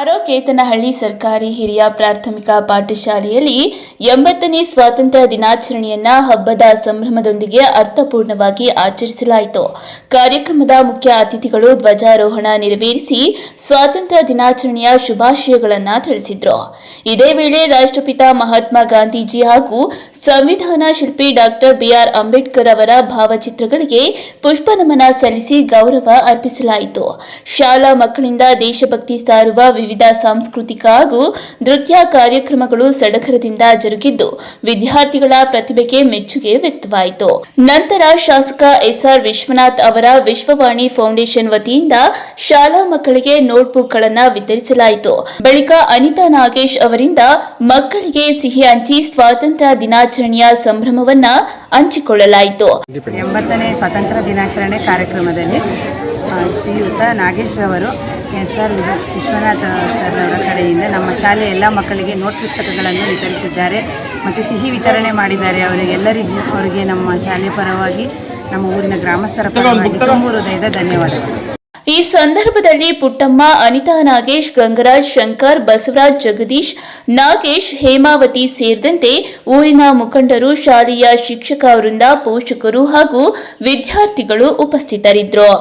ಆರೋಕೇತನಹಳ್ಳಿ ಸರ್ಕಾರಿ ಹಿರಿಯ ಪ್ರಾಥಮಿಕ ಪಾಠಶಾಲೆಯಲ್ಲಿ 80ನೇ ಸ್ವಾತಂತ್ರ್ಯ ದಿನಾಚರಣೆಯನ್ನ ಹಬ್ಬದ ಸಂಭ್ರಮದೊಂದಿಗೆ ಅರ್ಥಪೂರ್ಣವಾಗಿ ಆಚರಿಸಲಾಯಿತು. ಕಾರ್ಯಕ್ರಮದ ಮುಖ್ಯ ಅತಿಥಿಗಳು ಧ್ವಜಾರೋಹಣ ನೆರವೇರಿಸಿ ಸ್ವಾತಂತ್ರ್ಯ ದಿನಾಚರಣೆಯ ಶುಭಾಶಯಗಳನ್ನು ತಿಳಿಸಿದರು. ಇದೇ ವೇಳೆ ರಾಷ್ಟ್ರಪಿತ ಮಹಾತ್ಮ ಗಾಂಧೀಜಿ ಹಾಗೂ ಸಂವಿಧಾನ ಶಿಲ್ಪಿ ಡಾಕ್ಟರ್ ಬಿಆರ್ ಅಂಬೇಡ್ಕರ್ ಅವರ ಭಾವಚಿತ್ರಗಳಿಗೆ ಪುಷ್ಪನಮನ ಸಲ್ಲಿಸಿ ಗೌರವ ಅರ್ಪಿಸಲಾಯಿತು. ಶಾಲಾ ಮಕ್ಕಳಿಂದ ದೇಶಭಕ್ತಿ ಸಾರುವ ವಿವಿಧ ಸಾಂಸ್ಕೃತಿಕ ಹಾಗೂ ನೃತ್ಯ ಕಾರ್ಯಕ್ರಮಗಳು ಸಡಗರದಿಂದ ಜರುಗಿದ್ದು ವಿದ್ಯಾರ್ಥಿಗಳ ಪ್ರತಿಭೆಗೆ ಮೆಚ್ಚುಗೆ ವ್ಯಕ್ತವಾಯಿತು. ನಂತರ ಶಾಸಕ ಎಸ್ಆರ್ ವಿಶ್ವನಾಥ್ ಅವರ ವಿಶ್ವವಾಣಿ ಫೌಂಡೇಶನ್ ವತಿಯಿಂದ ಶಾಲಾ ಮಕ್ಕಳಿಗೆ ನೋಟ್ಬುಕ್ಗಳನ್ನು ವಿತರಿಸಲಾಯಿತು. ಬಳಿಕ ಅನಿತಾ ನಾಗೇಶ್ ಅವರಿಂದ ಮಕ್ಕಳಿಗೆ ಸಿಹಿ ಹಂಚಿ ಸ್ವಾತಂತ್ರ್ಯ ದಿನಾಚರಣೆಯ ಸಂಭ್ರಮವನ್ನ ಹಂಚಿಕೊಳ್ಳಲಾಯಿತು. 80ನೇ ಸ್ವಾತಂತ್ರ್ಯ ದಿನಾಚರಣೆ ಕಾರ್ಯಕ್ರಮದಲ್ಲಿ ಶ್ರೀಯುತ ನಾಗೇಶ್ ಅವರು ಎಸ್ಆರ್ ವಿಶ್ವನಾಥ್ ಸರ್ ಅವರ ಕಡೆಯಿಂದ ನಮ್ಮ ಶಾಲೆಯ ಎಲ್ಲ ಮಕ್ಕಳಿಗೆ ನೋಟ್ ಪುಸ್ತಕಗಳನ್ನು ವಿತರಿಸಿದ್ದಾರೆ ಮತ್ತು ಸಿಹಿ ವಿತರಣೆ ಮಾಡಿದ್ದಾರೆ. ಅವರಿಗೆ ನಮ್ಮ ಶಾಲೆಯ ಪರವಾಗಿ ನಮ್ಮ ಊರಿನ ಗ್ರಾಮಸ್ಥರ ಪರವಾಗಿ ತುಂಬ ಹೃದಯದ ಧನ್ಯವಾದಗಳು. ಈ ಸಂದರ್ಭದಲ್ಲಿ ಪುಟ್ಟಮ್ಮ, ಅನಿತಾ ನಾಗೇಶ್, ಗಂಗರಾಜ್, ಶಂಕರ್, ಬಸವರಾಜ್, ಜಗದೀಶ್, ನಾಗೇಶ್, ಹೇಮಾವತಿ ಸೇರಿದಂತೆ ಊರಿನ ಮುಖಂಡರು, ಶಾಲೆಯ ಶಿಕ್ಷಕ ವೃಂದ, ಪೋಷಕರು ಹಾಗೂ ವಿದ್ಯಾರ್ಥಿಗಳು ಉಪಸ್ಥಿತರಿದ್ದರು.